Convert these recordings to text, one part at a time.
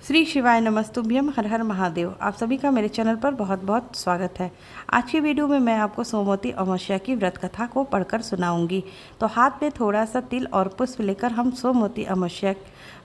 श्री शिवाय नमस्तुभ्यम, हर हर महादेव। आप सभी का मेरे चैनल पर बहुत बहुत स्वागत है। आज की वीडियो में मैं आपको सोमवती अमावस्या की व्रत कथा को पढ़कर सुनाऊंगी। तो हाथ में थोड़ा सा तिल और पुष्प लेकर हम सोमवती अमावस्या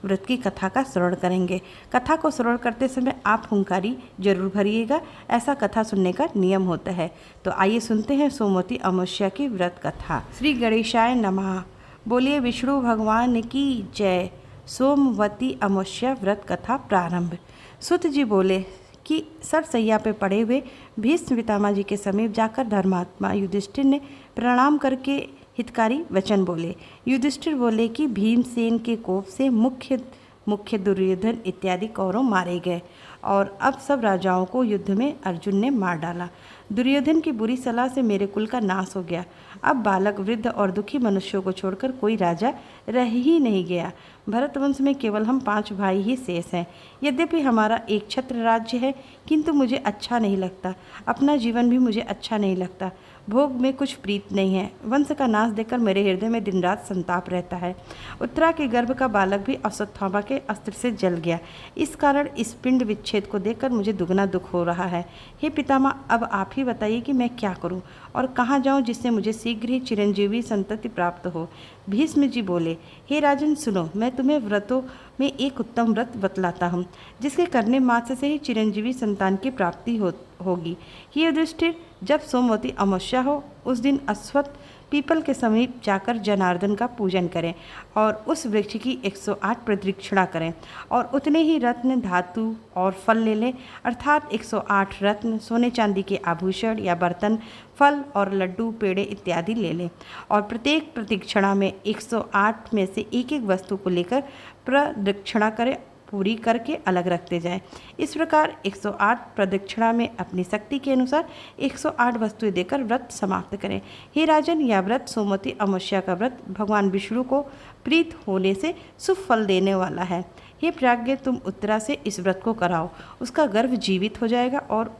व्रत की कथा का श्रवण करेंगे। कथा को श्रवण करते समय आप हुंकारी जरूर भरिएगा, ऐसा कथा सुनने का नियम होता है। तो आइए सुनते हैं सोमवती अमावस्या की व्रत कथा। श्री गणेशाय नमः। बोलिए विष्णु भगवान की जय। सोमवती अमावस्या व्रत कथा प्रारंभ। सुत जी बोले कि सरसैया पे पड़े हुए भीष्म पितामह जी के समीप जाकर धर्मात्मा युधिष्ठिर ने प्रणाम करके हितकारी वचन बोले। युधिष्ठिर बोले कि भीमसेन के कोप से मुख्य दुर्योधन इत्यादि कौरव मारे गए और अब सब राजाओं को युद्ध में अर्जुन ने मार डाला। दुर्योधन की बुरी सलाह से मेरे कुल का नाश हो गया। अब बालक, वृद्ध और दुखी मनुष्यों को छोड़कर कोई राजा रह ही नहीं गया। भरत वंश में केवल हम 5 भाई ही शेष हैं। यद्यपि हमारा एक छत्र राज्य है, किंतु मुझे अच्छा नहीं लगता। अपना जीवन भी मुझे अच्छा नहीं लगता। भोग में कुछ प्रीत नहीं है। वंश का नाश देखकर मेरे हृदय में दिन रात संताप रहता है। उत्तरा के गर्भ का बालक भी अश्वत्थामा के अस्त्र से जल गया। इस कारण इस पिंड विच्छेद को देखकर मुझे दुगना दुख हो रहा है। हे पितामह, अब आप ही बताइए कि मैं क्या करूं और कहाँ जाऊं जिससे मुझे शीघ्र ही चिरंजीवी संतति प्राप्त हो। भीष्म जी बोले, हे राजन सुनो, मैं तुम्हें व्रतों में एक उत्तम व्रत बतलाता हूँ, जिसके करने मात्र से ही चिरंजीवी संतान की प्राप्ति होगी। हे युधिष्ठिर, जब सोमवती अमावस्या हो उस दिन अश्वत्थ पीपल के समीप जाकर जनार्दन का पूजन करें और उस वृक्ष की 108 प्रदक्षिणा करें और उतने ही रत्न, धातु और फल ले लें, अर्थात 108 रत्न, सोने चांदी के आभूषण या बर्तन, फल और लड्डू, पेड़े इत्यादि ले लें और प्रत्येक प्रदक्षिणा में 108 में से एक एक वस्तु को लेकर प्रदक्षिणा करें, पूरी करके अलग रखते जाएं। इस प्रकार 108 प्रदक्षिणा में अपनी शक्ति के अनुसार 108 वस्तुएं देकर व्रत समाप्त करें। हे राजन, यह व्रत सोमवती अमावस्या का व्रत भगवान विष्णु को प्रीत होने से शुभ फल देने वाला है। हे प्राज्ञ, तुम उत्तरा से इस व्रत को कराओ। उसका गर्भ जीवित हो जाएगा और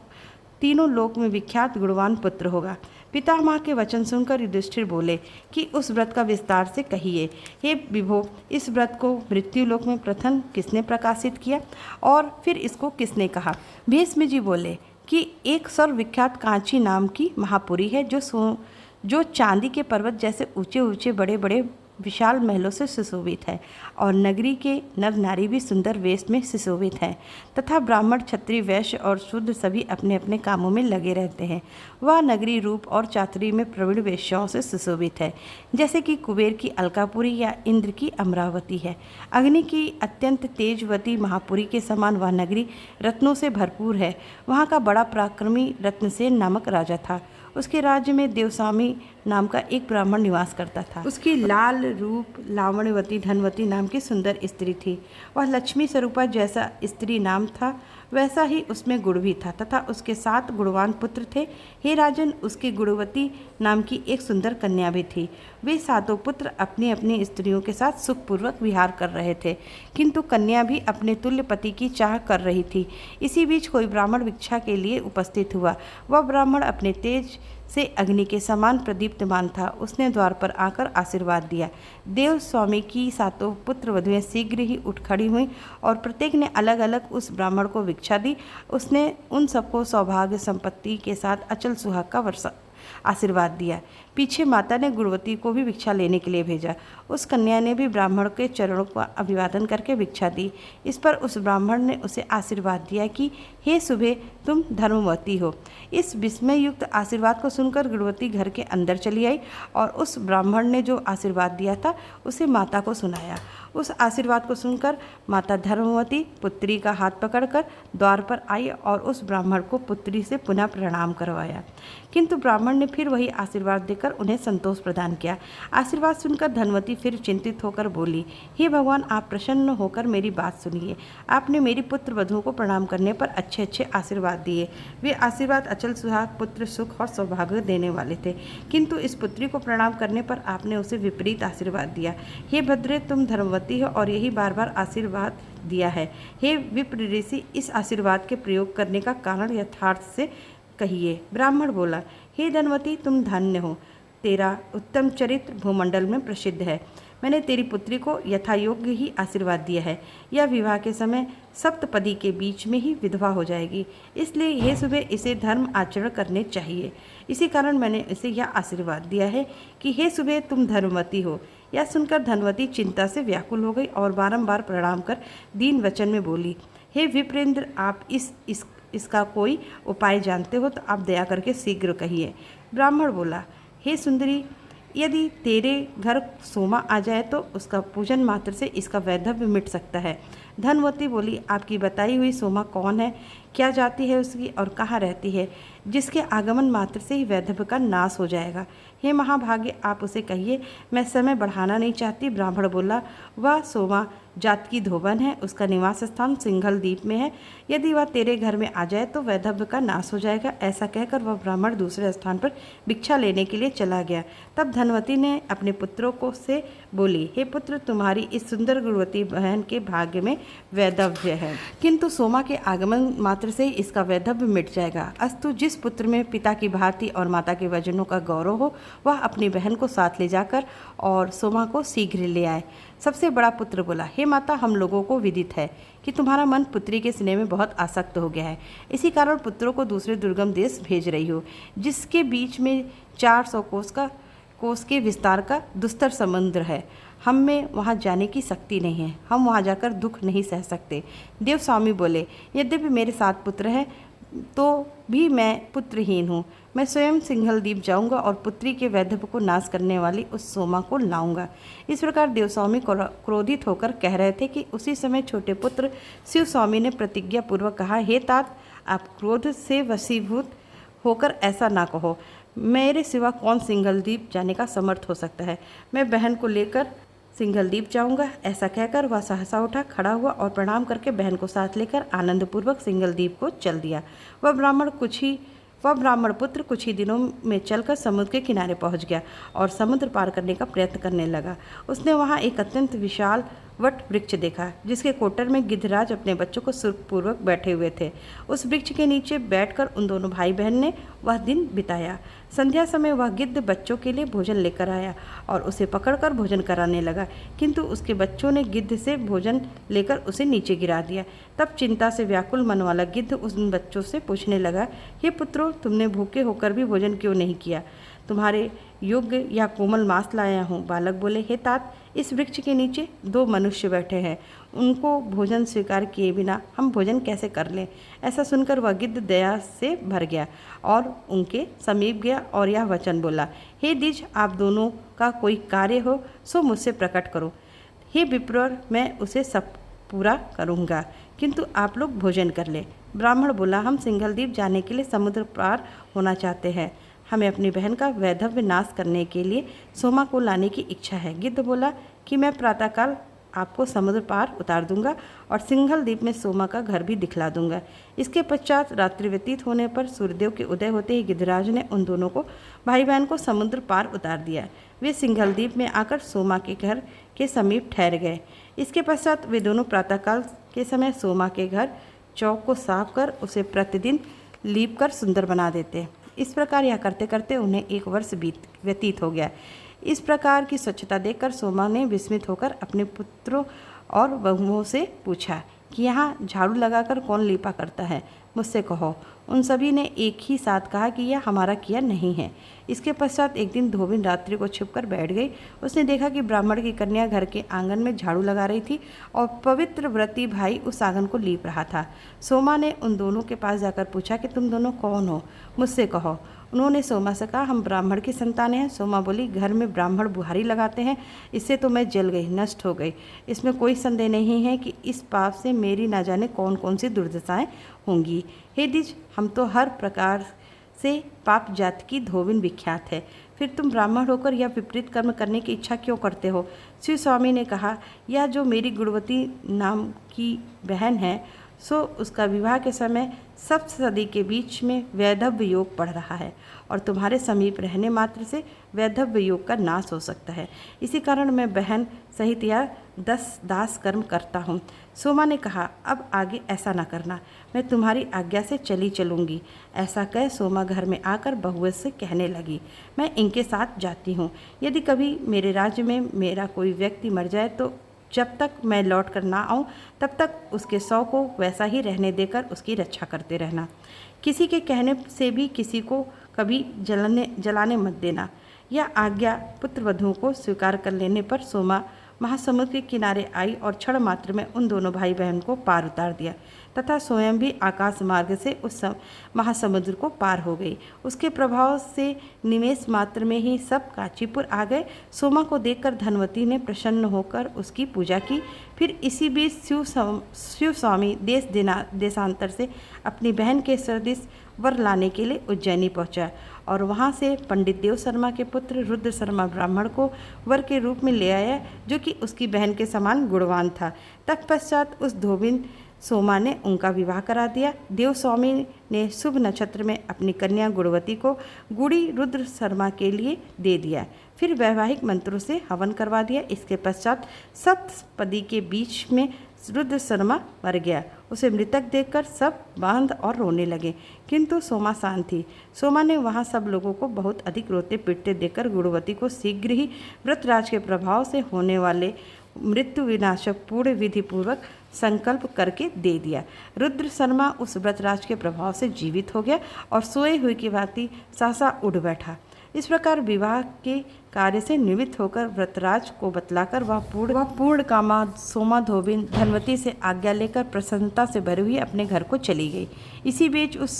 तीनों लोक में विख्यात गुणवान पुत्र होगा। पितामह के वचन सुनकर युधिष्ठिर बोले कि उस व्रत का विस्तार से कहिए। हे विभो, इस व्रत को मृत्युलोक में प्रथम किसने प्रकाशित किया और फिर इसको किसने कहा। भीष्म जी बोले कि एक सर्वविख्यात कांची नाम की महापुरी है, जो चांदी के पर्वत जैसे ऊंचे ऊंचे बड़े बड़े विशाल महलों से सुशोभित है और नगरी के नर नारी भी सुंदर वेश में सुशोभित हैं तथा ब्राह्मण, क्षत्रिय, वैश्य और शूद्र सभी अपने अपने कामों में लगे रहते हैं। वह नगरी रूप और चातुरी में प्रवीण वेश्याओं से सुशोभित है, जैसे कि कुबेर की अलकापुरी या इंद्र की अमरावती है। अग्नि की अत्यंत तेजवती महापुरी के समान वह नगरी रत्नों से भरपूर है। वहाँ का बड़ा पराक्रमी रत्नसेन नामक राजा था। उसके राज्य में देवस्वामी नाम का एक ब्राह्मण निवास करता था। उसकी लाल रूप लावण्यवती धनवती नाम की सुंदर स्त्री थी। वह लक्ष्मी स्वरूपा जैसा स्त्री नाम था, वैसा ही उसमें गुण भी था तथा उसके 7 गुणवान पुत्र थे। हे राजन, उसकी गुणवती नाम की एक सुंदर कन्या भी थी। वे 7 पुत्र अपनी अपनी स्त्रियों के साथ सुखपूर्वक विहार कर रहे थे, किंतु कन्या भी अपने तुल्य पति की चाह कर रही थी। इसी बीच कोई ब्राह्मण भिक्षा के लिए उपस्थित हुआ। वह ब्राह्मण अपने तेज से अग्नि के समान प्रदीप्तमान था। उसने द्वार पर आकर आशीर्वाद दिया। देव स्वामी की 7 पुत्र वधुएं शीघ्र ही उठ खड़ी हुईं और प्रत्येक ने अलग अलग उस ब्राह्मण को भिक्षा दी। उसने उन सबको सौभाग्य संपत्ति के साथ अचल सुहाग का वर्षा आशीर्वाद दिया। पीछे माता ने गुणवती को भी भिक्षा लेने के लिए भेजा। उस कन्या ने भी ब्राह्मण के चरणों का अभिवादन करके भिक्षा दी। इस पर उस ब्राह्मण ने उसे आशीर्वाद दिया कि हे सुबह, तुम धर्मवती हो। इस विस्मय युक्त आशीर्वाद को सुनकर गुणवती घर के अंदर चली आई और उस ब्राह्मण ने जो आशीर्वाद दिया था उसे माता को सुनाया। उस आशीर्वाद को सुनकर माता धर्मवती पुत्री का हाथ पकड़कर द्वार पर आई और उस ब्राह्मण को पुत्री से पुनः प्रणाम करवाया, किंतु ब्राह्मण ने फिर वही आशीर्वाद देकर उन्हें संतोष प्रदान किया। आशीर्वाद सुनकर धनवती फिर चिंतित होकर बोली, हे भगवान, आप प्रसन्न होकर मेरी बात सुनिए। आपने मेरी पुत्र वधुओं को प्रणाम करने पर अच्छे अच्छे आशीर्वाद दिए। वे आशीर्वाद अचल सुहाग, पुत्र सुख और सौभाग्य देने वाले थे, किंतु इस पुत्री को प्रणाम करने पर आपने उसे विपरीत आशीर्वाद दिया। हे भद्रे, तुम धर्मवती हो और यही बार बार आशीर्वाद दिया है। हे विप्र ऋषि, इस आशीर्वाद के प्रयोग करने का कारण यथार्थ से कहिए। ब्राह्मण बोला, हे धनवती, तुम धन्य हो। तेरा उत्तम चरित्र भूमंडल में प्रसिद्ध है। मैंने तेरी पुत्री को यथायोग्य ही आशीर्वाद दिया है। यह विवाह के समय सप्तपदी के बीच में ही विधवा हो जाएगी, इसलिए हे सुबह इसे धर्म आचरण करने चाहिए। इसी कारण मैंने इसे यह आशीर्वाद दिया है कि हे सुबह तुम धर्मवती हो। यह सुनकर धनवती चिंता से व्याकुल हो गई और बारंबार प्रणाम कर दीन वचन में बोली, हे विप्रेंद्र, आप इसका कोई उपाय जानते हो तो आप दया करके शीघ्र कहिए। ब्राह्मण बोला, हे सुंदरी, यदि तेरे घर सोमा आ जाए तो उसका पूजन मात्र से इसका वैधव्य मिट सकता है। धनवती बोली, आपकी बताई हुई सोमा कौन है, क्या जाति है उसकी और कहाँ रहती है, जिसके आगमन मात्र से ही वैधव्य का नाश हो जाएगा। हे महाभाग्य, आप उसे कहिए, मैं समय बढ़ाना नहीं चाहती। ब्राह्मण बोला, वह सोमा जात की धोबन है, उसका निवास स्थान सिंघल द्वीप में है। यदि वह तेरे घर में आ जाए तो वैधव्य का नाश हो जाएगा। ऐसा कहकर वह ब्राह्मण दूसरे स्थान पर भिक्षा लेने के लिए चला गया। तब धनवती ने अपने पुत्रों को से बोली, हे पुत्र, तुम्हारी इस सुंदर गुणवती बहन के भाग्य में वैधव्य है, किंतु सोमा के आगमन मात्र से ही इसका वैधव्य मिट जाएगा। अस्तु, जिस पुत्र में पिता की भांति और माता के वजनों का गौरव हो, वह अपनी बहन को साथ ले जाकर और सोमा को शीघ्र ले आए। सबसे बड़ा पुत्र बोला, हे माता, हम लोगों को विदित है कि तुम्हारा मन पुत्री के स्नेह में बहुत आसक्त हो गया है। इसी कारण पुत्रों को दूसरे दुर्गम देश भेज रही हो, जिसके बीच में 400 कोस के विस्तार का दुस्तर समुद्र है। हम में वहाँ जाने की शक्ति नहीं है, हम वहाँ जाकर दुख नहीं सह सकते। देव स्वामी बोले, यद्यपि मेरे 7 पुत्र हैं तो भी मैं पुत्रहीन हूँ। मैं स्वयं सिंघल द्वीप जाऊँगा और पुत्री के वैधव्य को नाश करने वाली उस सोमा को लाऊंगा। इस प्रकार देवस्वामी क्रोधित होकर कह रहे थे कि उसी समय छोटे पुत्र शिव स्वामी ने प्रतिज्ञा पूर्वक कहा, हे तात, आप क्रोध से वशीभूत होकर ऐसा ना कहो। मेरे सिवा कौन सिंघल द्वीप जाने का समर्थ हो सकता है। मैं बहन को लेकर सिंघल द्वीप जाऊंगा। ऐसा कहकर वह सहसा उठा, खड़ा हुआ और प्रणाम करके बहन को साथ लेकर आनंदपूर्वक सिंघल द्वीप को चल दिया। वह ब्राह्मण पुत्र कुछ ही दिनों में चलकर समुद्र के किनारे पहुंच गया और समुद्र पार करने का प्रयत्न करने लगा। उसने वहां एक अत्यंत विशाल वट वृक्ष देखा, जिसके कोटर में गिद्धराज अपने बच्चों को सुखपूर्वक बैठे हुए थे। उस वृक्ष के नीचे बैठकर उन दोनों भाई बहन ने वह दिन बिताया। संध्या समय वह गिद्ध बच्चों के लिए भोजन लेकर आया और उसे पकड़कर भोजन कराने लगा, किंतु उसके बच्चों ने गिद्ध से भोजन लेकर उसे नीचे गिरा दिया। तब चिंता से व्याकुल मन वाला गिद्ध उन बच्चों से पूछने लगा, हे पुत्रों, तुमने भूखे होकर भी भोजन क्यों नहीं किया? तुम्हारे योग्य या कोमल मांस लाया हूँ। बालक बोले, हे तात, इस वृक्ष के नीचे 2 मनुष्य बैठे हैं, उनको भोजन स्वीकार किए बिना हम भोजन कैसे कर लें? ऐसा सुनकर वह गिद्ध दया से भर गया और उनके समीप गया और यह वचन बोला, हे द्विज, आप दोनों का कोई कार्य हो सो मुझसे प्रकट करो। हे विप्र, मैं उसे सब पूरा करूँगा, किंतु आप लोग भोजन कर ले। ब्राह्मण बोला, हम सिंघल द्वीप जाने के लिए समुद्र पार होना चाहते हैं। हमें अपनी बहन का वैधव्य नाश करने के लिए सोमा को लाने की इच्छा है। गिद्ध बोला कि मैं प्रातःकाल आपको समुद्र पार उतार दूंगा और सिंघल द्वीप में सोमा का घर भी दिखला दूंगा। इसके पश्चात रात्रि व्यतीत होने पर सूर्यदेव के उदय होते ही गिद्धराज ने उन दोनों को, भाई बहन को, समुद्र पार उतार दिया। वे सिंघल द्वीप में आकर सोमा के घर के समीप ठहर गए। इसके पश्चात वे दोनों प्रातःकाल के समय सोमा के घर चौक को साफ कर उसे प्रतिदिन लीप कर सुंदर बना देते। इस प्रकार यह करते करते उन्हें 1 वर्ष व्यतीत हो गया। इस प्रकार की स्वच्छता देखकर सोमा ने विस्मित होकर अपने पुत्रों और बहुओं से पूछा कि यहाँ झाड़ू लगाकर कौन लीपा करता है, मुझसे कहो। उन सभी ने एक ही साथ कहा कि यह हमारा किया नहीं है। इसके पश्चात एक दिन धोबिन रात्रि को छिपकर बैठ गई। उसने देखा कि ब्राह्मण की कन्या घर के आंगन में झाड़ू लगा रही थी और पवित्र व्रती भाई उस आंगन को लीप रहा था। सोमा ने उन दोनों के पास जाकर पूछा कि तुम दोनों कौन हो, मुझसे कहो। उन्होंने सोमा से कहा, हम ब्राह्मण की संतान हैं। सोमा बोली, घर में ब्राह्मण बुहारी लगाते हैं, इससे तो मैं जल गई, नष्ट हो गई। इसमें कोई संदेह नहीं है कि इस पाप से मेरी ना जाने कौन कौन सी दुर्दशाएं होंगी। हे द्विज, हम तो हर प्रकार से पाप जात की धोबिन विख्यात है, फिर तुम ब्राह्मण होकर यह विपरीत कर्म करने की इच्छा क्यों करते हो? शिव स्वामी ने कहा, यह जो मेरी गुणवती नाम की बहन है, सो उसका विवाह के समय सप्तसदी के बीच में वैधव्य योग पड़ रहा है और तुम्हारे समीप रहने मात्र से वैधव्य योग का नाश हो सकता है। इसी कारण मैं बहन सहित यह 10 दास कर्म करता हूँ। सोमा ने कहा, अब आगे ऐसा न करना, मैं तुम्हारी आज्ञा से चली चलूँगी। ऐसा कह सोमा घर में आकर बहुएं से कहने लगी, मैं इनके साथ जाती हूँ। यदि कभी मेरे राज्य में मेरा कोई व्यक्ति मर जाए तो जब तक मैं लौट कर ना आऊँ तब तक उसके शव को वैसा ही रहने देकर उसकी रक्षा करते रहना। किसी के कहने से भी किसी को कभी जलाने मत देना। यह आज्ञा पुत्रवधुओं को स्वीकार कर लेने पर सोमा महासमुद्र के किनारे आई और क्षण मात्र में उन दोनों भाई बहन को पार उतार दिया तथा स्वयं भी आकाश मार्ग से उस महासमुद्र को पार हो गई। उसके प्रभाव से निमेष मात्र में ही सब कांचीपुर आ गए। सोमा को देखकर धनवती ने प्रसन्न होकर उसकी पूजा की। फिर इसी बीच शिव स्वामी देशांतर से अपनी बहन के सदृश वर लाने के लिए उज्जैनी पहुंचा और वहां से पंडित देव शर्मा के पुत्र रुद्र शर्मा ब्राह्मण को वर के रूप में ले आया, जो कि उसकी बहन के समान गुणवान था। तत्पश्चात उस धोबिन सोमा ने उनका विवाह करा दिया। देव स्वामी ने शुभ नक्षत्र में अपनी कन्या गुणवती को गुड़ी रुद्र शर्मा के लिए दे दिया। फिर वैवाहिक मंत्रों से हवन करवा दिया। इसके पश्चात सप्तपदी के बीच में रुद्र शर्मा मर गया। उसे मृतक देखकर सब बांध और रोने लगे, किंतु सोमा शांत थी। सोमा ने वहां सब लोगों को बहुत अधिक रोते पीटते देखकर गुणवती को शीघ्र ही व्रतराज के प्रभाव से होने वाले मृत्यु विनाशक पूर्ण विधि पूर्वक संकल्प करके दे दिया। रुद्र शर्मा उस व्रतराज के प्रभाव से जीवित हो गया और सोए हुए की भांति सहसा उठ बैठा। इस प्रकार विवाह के कार्य से निवृत्त होकर व्रतराज को बतलाकर वह पूर्ण कामा सोमा धोबिन धनवती से आज्ञा लेकर प्रसन्नता से भरी हुई अपने घर को चली गई। इसी बीच उस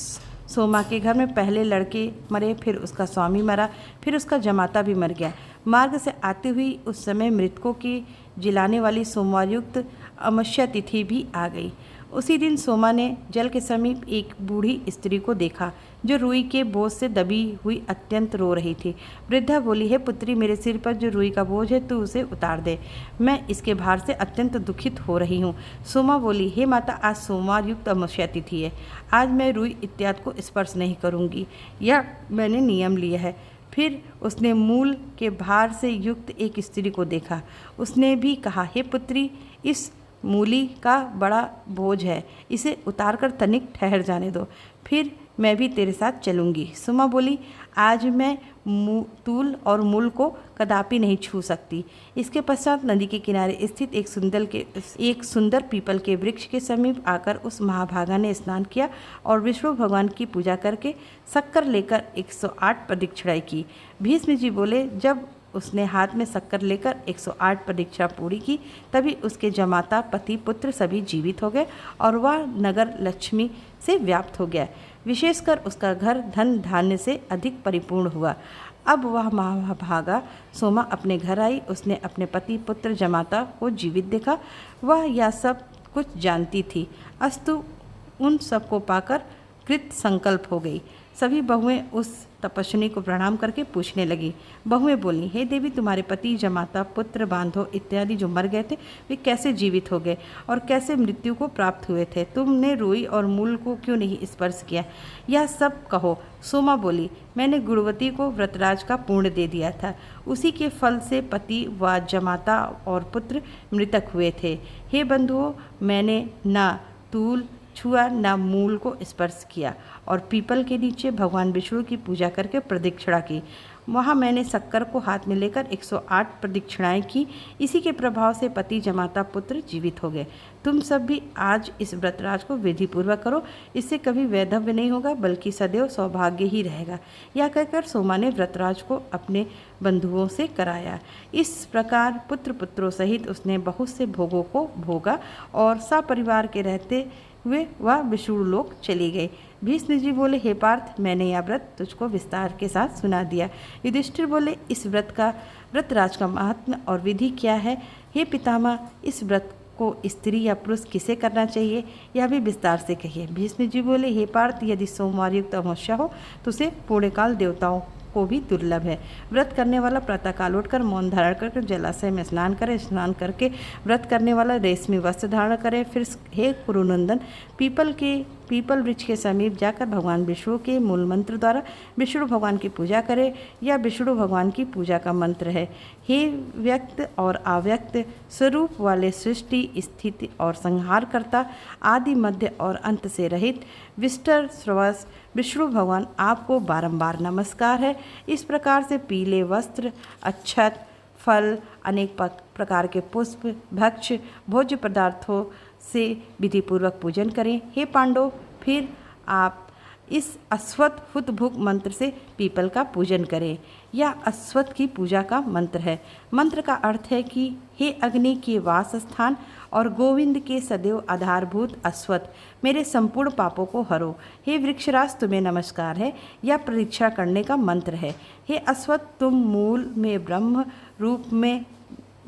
सोमा के घर में पहले लड़के मरे, फिर उसका स्वामी मरा, फिर उसका जमाता भी मर गया। मार्ग से आती हुई उस समय मृतकों की जिलाने वाली सोमवार युक्त अमावस्या तिथि भी आ गई। उसी दिन सोमा ने जल के समीप एक बूढ़ी स्त्री को देखा जो रुई के बोझ से दबी हुई अत्यंत रो रही थी। वृद्धा बोली, हे पुत्री, मेरे सिर पर जो रुई का बोझ है तू उसे उतार दे, मैं इसके भार से अत्यंत दुखित हो रही हूँ। सोमा बोली, हे माता, आज सोमवार युक्त अमावस्या तिथि है, आज मैं रुई इत्यादि को स्पर्श नहीं करूँगी, यह मैंने नियम लिया है। फिर उसने मूल के भार से युक्त एक स्त्री को देखा। उसने भी कहा, हे पुत्री, इस मूली का बड़ा बोझ है, इसे उतारकर तनिक ठहर जाने दो, फिर मैं भी तेरे साथ चलूँगी। सुमा बोली, आज मैं तूल और मूल को कदापि नहीं छू सकती। इसके पश्चात नदी के किनारे स्थित एक सुंदर पीपल के वृक्ष के समीप आकर उस महाभागा ने स्नान किया और विष्णु भगवान की पूजा करके शक्कर लेकर 108 प्रदक्षिणाएं की। भीष्म जी बोले, जब उसने हाथ में शक्कर लेकर 108 प्रदक्षिणा पूरी की, तभी उसके जमाता, पति, पुत्र सभी जीवित हो गए और वह नगर लक्ष्मी से व्याप्त हो गया। विशेषकर उसका घर धन धान्य से अधिक परिपूर्ण हुआ। अब वह महाभागा सोमा अपने घर आई। उसने अपने पति, पुत्र, जमाता को जीवित देखा। वह यह सब कुछ जानती थी, अस्तु उन सबको पाकर कृत संकल्प हो गई। सभी बहुएं उस तपस्विनी को प्रणाम करके पूछने लगी। बहुएं बोली, हे देवी, तुम्हारे पति, जमाता, पुत्र, बांधव इत्यादि जो मर गए थे वे कैसे जीवित हो गए और कैसे मृत्यु को प्राप्त हुए थे? तुमने रुई और मूल को क्यों नहीं स्पर्श किया? यह सब कहो। सोमा बोली, मैंने गुणवती को व्रतराज का पूर्ण दे दिया था, उसी के फल से पति व जमाता और पुत्र मृतक हुए थे। हे बंधुओं, मैंने न तूल छुआ न मूल को स्पर्श किया और पीपल के नीचे भगवान विष्णु की पूजा करके प्रदक्षिणा की। वहाँ मैंने शक्कर को हाथ में लेकर 108 प्रदक्षिणाएं की। इसी के प्रभाव से पति, जमाता, पुत्र जीवित हो गए। तुम सब भी आज इस व्रतराज को विधिपूर्वक करो, इससे कभी वैधव्य नहीं होगा बल्कि सदैव सौभाग्य ही रहेगा। यह कहकर सोमा ने व्रतराज को अपने बंधुओं से कराया। इस प्रकार पुत्रों सहित उसने बहुत से भोगों को भोगा और सपरिवार के रहते हुए वह विष्णु लोक चली गई। भीष्म जी बोले, हे पार्थ, मैंने यह व्रत तुझको विस्तार के साथ सुना दिया। युधिष्ठिर बोले, इस व्रतराज का महात्म्य और विधि क्या है? हे पितामह, इस व्रत को स्त्री या पुरुष किसे करना चाहिए, यह भी विस्तार से कहिए। भीष्म जी बोले, हे पार्थ, यदि सोमवार युक्त अमावस्या हो तो उसे पूर्णकाल देवताओं को भी दुर्लभ है। व्रत करने वाला प्रातःकाल उठकर मौन धारण कर जलाशय में स्नान करे। स्नान करके व्रत करने वाला रेशमी वस्त्र धारण करे। फिर हे कुरुनंदन, पीपल वृक्ष के समीप जाकर भगवान विष्णु के मूल मंत्र द्वारा विष्णु भगवान की पूजा करे। यह विष्णु भगवान की पूजा का मंत्र है। हे व्यक्त और अव्यक्त स्वरूप वाले सृष्टि, स्थिति और संहारकर्ता, आदि, मध्य और अंत से रहित विस्तर श्रवस विष्णु भगवान, आपको बारंबार नमस्कार है। इस प्रकार से पीले वस्त्र, अक्षत, फल, अनेक प्रकार के पुष्प, भक्ष्य, भोज्य पदार्थों से विधिपूर्वक पूजन करें। हे पांडव, फिर आप इस अश्वत्थ हुतभुक मंत्र से पीपल का पूजन करें। यह अश्वत्थ की पूजा का मंत्र है। मंत्र का अर्थ है कि हे अग्नि के वास स्थान और गोविंद के सदैव आधारभूत अश्वत्थ, मेरे संपूर्ण पापों को हरो। हे वृक्षराज, तुम्हें नमस्कार है। यह परीक्षा करने का मंत्र है। हे अश्वत्थ, तुम मूल में ब्रह्म रूप में,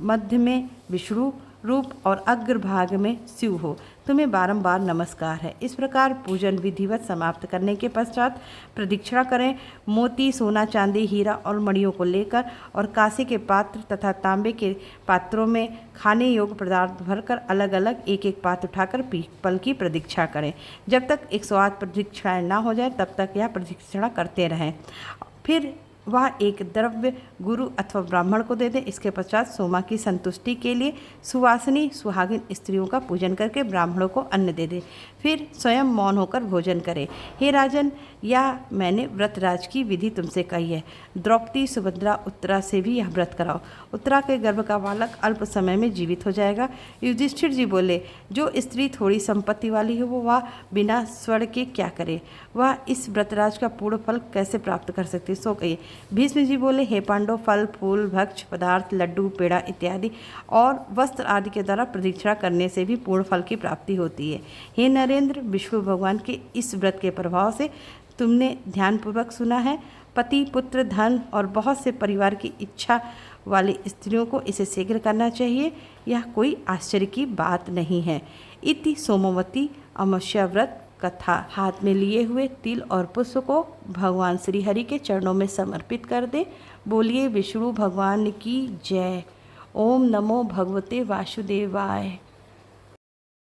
मध्य में विष्णु रूप और अग्रभाग में शिव हो। तुम्हें बारंबार नमस्कार है। इस प्रकार पूजन विधिवत समाप्त करने के पश्चात प्रदक्षिणा करें। मोती, सोना, चांदी, हीरा और मणियों को लेकर और कांसे के पात्र तथा तांबे के पात्रों में खाने योग्य पदार्थ भरकर अलग अलग एक एक पात्र उठाकर पीपल की प्रदक्षिणा करें। जब तक 108 प्रदक्षिणाएं ना हो जाए तब तक यह प्रदक्षिणा करते रहें। फिर वह एक द्रव्य गुरु अथवा ब्राह्मण को दे दें। इसके पश्चात सोमा की संतुष्टि के लिए सुवासिनी सुहागिन स्त्रियों का पूजन करके ब्राह्मणों को अन्न दे दें। फिर स्वयं मौन होकर भोजन करें। हे राजन, यह मैंने व्रतराज की विधि तुमसे कही है। द्रौपदी, सुभद्रा, उत्तरा से भी यह व्रत कराओ। उत्तरा के गर्भ का बालक अल्प समय में जीवित हो जाएगा। युधिष्ठिर जी बोले, जो स्त्री थोड़ी संपत्ति वाली हो वह बिना स्वर्ण के क्या करे? वह इस व्रतराज का पूर्ण फल कैसे प्राप्त कर सकती? सो कहिए। भीष्म जी बोले, हे पांडव, फल, फूल, भक्ष्य पदार्थ, लड्डू, पेड़ा इत्यादि और वस्त्र आदि के द्वारा प्रदक्षिणा करने से भी पूर्ण फल की प्राप्ति होती है। हे नरेंद्र, विष्णु भगवान के इस व्रत के प्रभाव से तुमने ध्यानपूर्वक सुना है। पति, पुत्र, धन और बहुत से परिवार की इच्छा वाली स्त्रियों को इसे शीघ्र करना चाहिए। यह कोई आश्चर्य की बात नहीं है। इति सोमवती अमावस्या व्रत कथा। हाथ में लिए हुए तिल और पुष्प को भगवान श्री हरि के चरणों में समर्पित कर दे। बोलिए विष्णु भगवान की जय। ओम नमो भगवते वासुदेवाय।